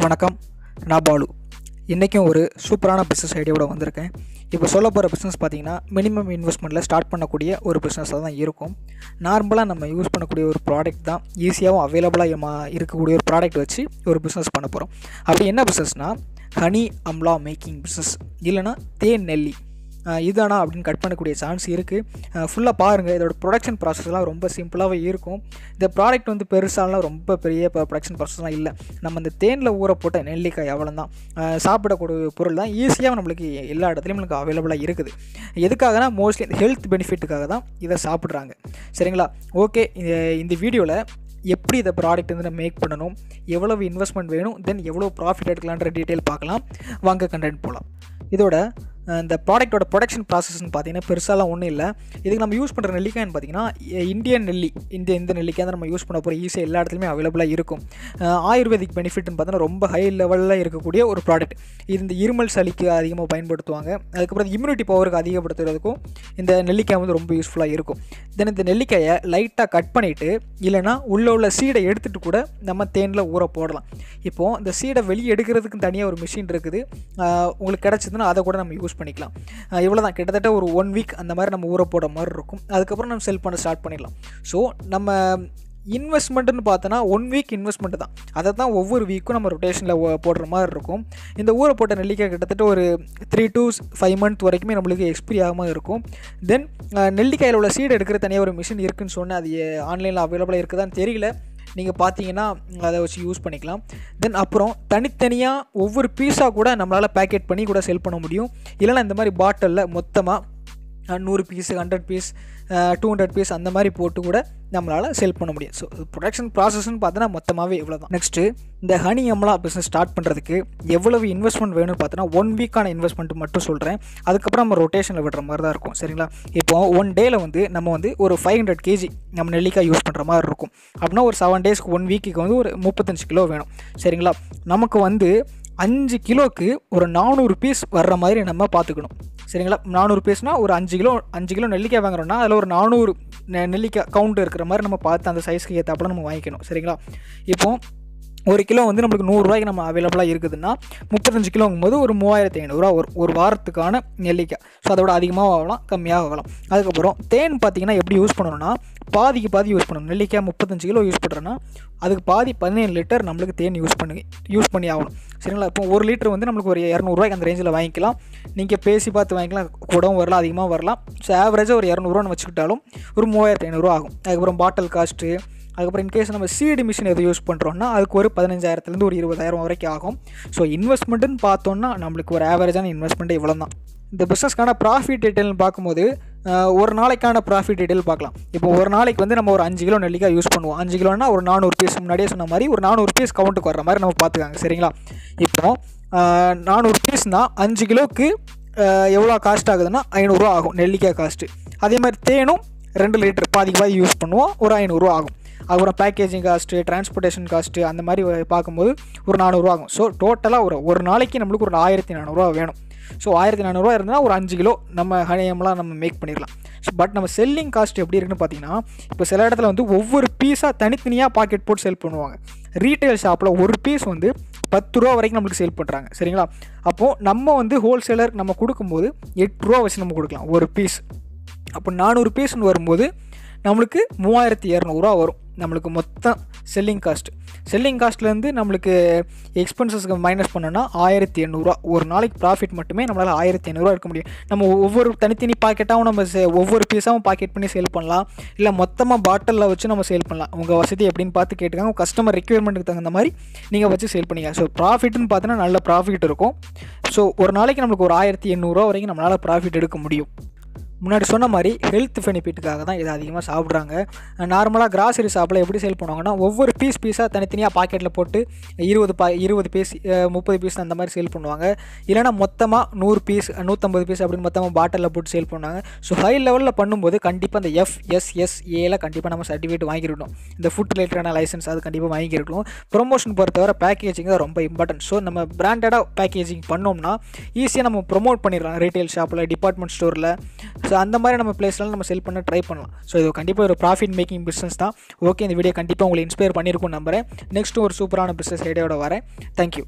வணக்கம், நான் பாலு. இன்றைக்கும் ஒரு சூப்பரான பிஸ்னஸ் ஐடியாவோட வந்திருக்கேன். இப்போ சொல்ல போகிற பிஸ்னஸ் பார்த்திங்கன்னா மினிமம் இன்வெஸ்ட்மெண்ட்டில் ஸ்டார்ட் பண்ணக்கூடிய ஒரு பிஸ்னஸாக தான் இருக்கும். நார்மலாக நம்ம யூஸ் பண்ணக்கூடிய ஒரு ப்ராடக்ட் தான், ஈஸியாகவும் அவைலபிளாக இருக்கக்கூடிய ஒரு ப்ராடக்ட் வச்சு ஒரு பிஸ்னஸ் பண்ண போகிறோம். அப்படி என்ன பிஸ்னஸ்னால் ஹனி அம்லா மேக்கிங் பிஸ்னஸ், இல்லைனா தேன் நெல்லி. இதுதானா அப்படின்னு கட் பண்ணக்கூடிய சான்ஸ் இருக்குது. ஃபுல்லாக பாருங்கள். இதோட ப்ரொடக்ஷன் ப்ராசஸ்லாம் ரொம்ப சிம்பிளாகவே இருக்கும். இந்த ப்ராடக்ட் வந்து பெருசாலாம் ரொம்ப பெரிய ப்ரொடக்ஷன் ப்ராசஸ்லாம் இல்லை. நம்ம இந்த தேனில் ஊற போட்ட நெல்லிக்காய் அவ்வளோ தான், சாப்பிடக்கூடிய பொருள் தான். ஈஸியாக நம்மளுக்கு எல்லா இடத்துலையும் நம்மளுக்கு அவைலபிளாக இருக்குது. எதுக்காகனா மோஸ்ட்லி ஹெல்த் பெனிஃபிட்டுக்காக தான் இதை சாப்பிட்றாங்க. சரிங்களா? ஓகே, இந்த வீடியோவில் எப்படி இந்த ப்ராடக்ட் வந்து நம்ம மேக் பண்ணணும், எவ்வளவு இன்வெஸ்ட்மெண்ட் வேணும், தென் எவ்வளோ ப்ராஃபிட் எடுக்கலான்ற டீட்டெயில் பார்க்கலாம். வாங்க கண்டென்ட் போகலாம். இதோட இந்த ப்ராடக்டோட ப்ரொடக்ஷன் ப்ராசஸ்ன்னு பார்த்தீங்கன்னா பெருசாலாம் ஒன்றும் இல்லை. இதுக்கு நம்ம யூஸ் பண்ணுற நெல்லிக்காய்னு பார்த்தீங்கன்னா இந்தியன் நெல்லி, இந்த நெல்லிக்காய் தான் நம்ம யூஸ் பண்ண போகிற. ஈஸியாக எல்லா இடத்துலையுமே அவைலபிளாக இருக்கும். ஆயுர்வேதிக் பெனிஃபிட்னு பார்த்தீங்கன்னா ரொம்ப ஹை லெவலில் இருக்கக்கூடிய ஒரு ப்ராடக்ட். இந்த இருமல் சளிக்கு அதிகமாக பயன்படுத்துவாங்க. அதுக்கப்புறம் இம்யூனிட்டி பவருக்கு அதிகப்படுத்துறதுக்கும் இந்த நெல்லிக்காய் வந்து ரொம்ப யூஸ்ஃபுல்லாக இருக்கும். தென் இந்த நெல்லிக்காயை லைட்டாக கட் பண்ணிவிட்டு, இல்லைனா உள்ள சீடை எடுத்துகிட்டு கூட நம்ம தேனில் ஊற போடலாம். இப்போது இந்த சீடை வெளியே எடுக்கிறதுக்கு தனியாக ஒரு மிஷின் இருக்குது. உங்களுக்கு கிடச்சிதுன்னா அதை கூட நம்ம யூஸ் பண்ணிக்கலாம். இவ்வளோ தான், கிட்டத்தட்ட ஒரு 1 வீக் அந்த மாதிரி நம்ம ஊற போட மாதிரி இருக்கும். அதுக்கப்புறம் நம்ம செல் பண்ண ஸ்டார்ட் பண்ணிடலாம். ஸோ நம்ம இன்வெஸ்ட்மெண்ட்டுன்னு பார்த்தோன்னா 1 வீக் இன்வெஸ்ட்மெண்ட் தான். அதை தான் ஒவ்வொரு வீக்கும் நம்ம ரொட்டேஷனில் போடுற மாதிரி இருக்கும். இந்த ஊற போட்ட நெல்லிக்காய் கிட்டத்தட்ட ஒரு 3 to 5 months வரைக்குமே நம்மளுக்கு எக்ஸ்பீரி ஆகாமல் இருக்கும். தென் நெல்லிக்காயில் உள்ள சீடு எடுக்கிற தனியாக ஒரு மிஷின் இருக்குதுன்னு சொன்னால் அது ஆன்லைனில் அவைலபிளாக இருக்குதான்னு தெரியல. நீங்கள் பார்த்தீங்கன்னா அதை வச்சு யூஸ் பண்ணிக்கலாம். தென் அப்புறம் தனித்தனியாக ஒவ்வொரு பீஸாக கூட நம்மளால் பேக்கெட் பண்ணி கூட செல் பண்ண முடியும். இல்லைனா இந்த மாதிரி பாட்டிலில் மொத்தமாக 100 பீஸ், 100 பீஸ், 200 பீஸ் அந்த மாதிரி போட்டு கூட நம்மளால் செல் பண்ண முடியும். ஸோ ப்ரொடக்ஷன் ப்ராசஸ்ன்னு பார்த்தோன்னா மொத்தமாகவே இவ்வளோ தான். நெக்ஸ்ட்டு இந்த ஹனி அம்லா பிஸ்னஸ் ஸ்டார்ட் பண்ணுறதுக்கு எவ்வளவு இன்வெஸ்ட்மெண்ட் வேணும்னு பார்த்தோன்னா 1 வீக்கான இன்வெஸ்ட்மெண்ட் மட்டும் சொல்கிறேன். அதுக்கப்புறம் நம்ம ரொட்டேஷனில் விடுற மாதிரி தான் இருக்கும். சரிங்களா? இப்போது 1 டேயில் வந்து நம்ம வந்து ஒரு 500 kg நம்ம நெல்லிக்காய் யூஸ் பண்ணுற மாதிரி இருக்கும். அப்படின்னா ஒரு 7 days 1 வீக்குக்கு வந்து ஒரு 35 கிலோ வேணும். சரிங்களா? நமக்கு வந்து 5 கிலோக்கு ஒரு 400 பீஸ் வர்ற மாதிரி நம்ம பார்த்துக்கணும். சரிங்களா? 400 பீஸ்னால் ஒரு 5 கிலோ நெல்லிக்காய் வாங்குறோன்னா அதில் ஒரு 400 நெல்லிக்காய் கவுண்ட் இருக்கிற மாதிரி நம்ம பார்த்து அந்த சைஸ்க்கு ஏற்றாப்புல நம்ம வாங்கிக்கணும். சரிங்களா? இப்போது 1 கிலோ வந்து நம்மளுக்கு 100 ரூபாய்க்கு நம்ம அவைலபிளாக இருக்குதுன்னா 35 கிலோங்கும்போது ஒரு 3500 ஒரு வாரத்துக்கான நெல்லிக்காய். ஸோ அதோட அதிகமாக ஆகலாம், கம்மியாக ஆகலாம். அதுக்கப்புறம் தேன் பார்த்திங்கன்னா எப்படி யூஸ் பண்ணணும்னா பாதிக்கு பாதி யூஸ் பண்ணணும். நெல்லிக்காய் 35 கிலோ யூஸ் பண்ணுறோன்னா அதுக்கு பாதி 17 லிட்டர் நம்மளுக்கு தேன் யூஸ் பண்ணி ஆகணும். சரிங்களா? இப்போ 1 லிட்டர் வந்து நம்மளுக்கு ஒரு 200 ரூபாய்க்கு அந்த ரேஞ்சில் வாங்கிக்கலாம். நீங்கள் பேசி பார்த்து வாங்கிக்கலாம், கூடவும் வரலாம், அதிகமாக வரலாம். ஸோ ஆவரேஜாக ஒரு 200 வச்சுக்கிட்டாலும் ஒரு 3500 ஆகும். அதுக்கப்புறம் பாட்டில் காஸ்ட்டு, அதுக்கப்புறம் இன்கேஸ் நம்ம சீடு மிஷின் எது யூஸ் பண்ணுறோன்னா அதுக்கு ஒரு 15,000 ஒரு 20,000 வரைக்கும் ஆகும். ஸோ இன்வெஸ்ட்மெண்ட்டுன்னு பார்த்தோன்னா நம்மளுக்கு ஒரு ஆவரேஜான இன்வெஸ்ட்மெண்ட்டு இவ்வளோ தான். இந்த பிஸ்னஸ்க்கான ப்ராஃபிட் டீட்டெயில்னு பார்க்கும்போது ஒரு நாளைக்கான ப்ராஃபிட் டீட்டெயில் பார்க்கலாம். இப்போ ஒரு நாளைக்கு வந்து நம்ம ஒரு 5 கிலோ நெல்லிக்காய் யூஸ் பண்ணுவோம். 5 கிலோனா ஒரு 400 பீஸ், முன்னாடியே சொன்ன மாதிரி ஒரு 400 பீஸ் கவுண்ட்டுக்கு வர்ற மாதிரி நம்ம பார்த்துக்காங்க. சரிங்களா? இப்போது 400 பீஸ்னால் 5 கிலோவுக்கு எவ்வளோ காஸ்ட் ஆகுதுன்னா 500 ரூபா ஆகும் நெல்லிக்காய் காஸ்ட்டு. அதே மாதிரி தேனும் 2 லிட்டர் பாதிக்கு பாதி யூஸ் பண்ணுவோம், ஒரு 500 ரூபா ஆகும். அப்புறம் பேக்கேஜிங் காஸ்ட்டு, டிரான்ஸ்போர்ட்டேஷன் காஸ்ட்டு அந்த மாதிரி பார்க்கும்போது ஒரு 400 ரூபா ஆகும். ஸோ டோட்டலாக ஒரு நாளைக்கு நம்மளுக்கு ஒரு 1400 ரூபா வேணும். ஸோ 1400 ரூபா இருந்தால் ஒரு 5 கிலோ நம்ம ஹனியம்லாம் நம்ம மேக் பண்ணிடலாம். ஸோ பட் நம்ம செல்லிங் காஸ்ட் எப்படி இருக்குன்னு பார்த்தீங்கன்னா, இப்போ சில இடத்துல வந்து ஒவ்வொரு பீஸாக தனித்தனியாக பாக்கெட் போட்டு செல் பண்ணுவாங்க. ரீட்டைல் ஷாப்பில் ஒரு பீஸ் வந்து 10 ரூபா வரைக்கும் நம்மளுக்கு சேல் பண்ணுறாங்க. சரிங்களா? அப்போது நம்ம வந்து ஹோல்சேலர் நம்ம கொடுக்கும்போது 8 ரூபா வச்சு நம்ம கொடுக்கலாம் ஒரு பீஸ். அப்போ 400 பீஸ்ன்னு வரும்போது நம்மளுக்கு 3200 ரூபா வரும். நம்மளுக்கு மொத்தம் செல்லிங் காஸ்ட்லேருந்து நம்மளுக்கு எக்ஸ்பென்சஸ்க்கு மைனஸ் பண்ணோன்னா 1800 ரூபா. ஒரு நாளைக்கு ப்ராஃபிட் மட்டுமே நம்மளால் 1500 ரூபா இருக்க முடியும். நம்ம ஒவ்வொரு தனித்தனி பாக்கெட்டாகவும் நம்ம ஒவ்வொரு பீஸாகவும் பாக்கெட் பண்ணி சேல் பண்ணலாம், இல்லை மொத்தமாக பாட்டிலில் வச்சு நம்ம சேல் பண்ணலாம். உங்கள் வசதி எப்படின்னு பார்த்து கேட்டுக்காங்க. கஸ்டமர் ரெக்யர்மெண்ட்டுக்கு தகுந்த மாதிரி நீங்கள் வச்சு சேல் பண்ணிக்கலாம். ஸோ ப்ராஃபிட்னு பார்த்தோன்னா நல்ல ப்ராஃபிட் இருக்கும். ஸோ ஒரு நாளைக்கு நம்மளுக்கு ஒரு 1800 ரூபா வரைக்கும் நம்மளால் ப்ராஃபிட் எடுக்க முடியும். முன்னாடி சொன்ன மாதிரி ஹெல்த் பெனிஃபிட்டுக்காக தான் இதை அதிகமாக சாப்பிட்றாங்க. நார்மலாக கிராசரி ஷாப்பில் எப்படி சேல் பண்ணுவாங்கன்னா ஒவ்வொரு பீஸாக தனித்தனியாக பாக்கெட்டில் போட்டு 20 பீஸ் 30 பீஸ் அந்த மாதிரி சேல் பண்ணுவாங்க. இல்லைனா மொத்தமாக 100 பீஸ் 150 பீஸ் அப்படின்னு மொத்தமாக பாட்டிலில் போட்டு சேல் பண்ணுவாங்க. ஸோ ஹை லெவலில் பண்ணும்போது கண்டிப்பாக இந்த FSSAல கண்டிப்பாக நம்ம சர்டிஃபிகேட் வாங்கியிருக்கணும். இந்த ஃபுட் ரிலேட்டடான லைசன்ஸ் அது கண்டிப்பாக வாங்கியிருக்கணும். ப்ரொமோஷன் பொறுத்தவரை பேக்கேஜிங் தான் ரொம்ப இம்பார்ட்டன்ட். ஸோ நம்ம பிராண்டடாக பேக்கேஜிங் பண்ணோம்னா ஈஸியாக நம்ம ப்ரொமோட் பண்ணிடலாம். ரீட்டைல் ஷாப்பில், டிபார்ட்மெண்ட் ஸ்டோரில், ஸோ அந்த மாதிரி நம்ம பிளேஸ்லாம் நம்ம செல் பண்ண ட்ரை பண்ணலாம். ஸோ இது கண்டிப்பாக ஒரு ப்ராஃபிட் மேக்கிங் பிஸ்னஸ் தான். ஓகே, இந்த வீடியோ கண்டிப்பாக உங்களை இன்ஸ்பயர் பண்ணியிருக்கும் நம்புறேன். நெக்ஸ்ட் ஒரு சூப்பரான பிஸ்னஸ் ஐடியாவோட வரேன். தேங்க்யூ.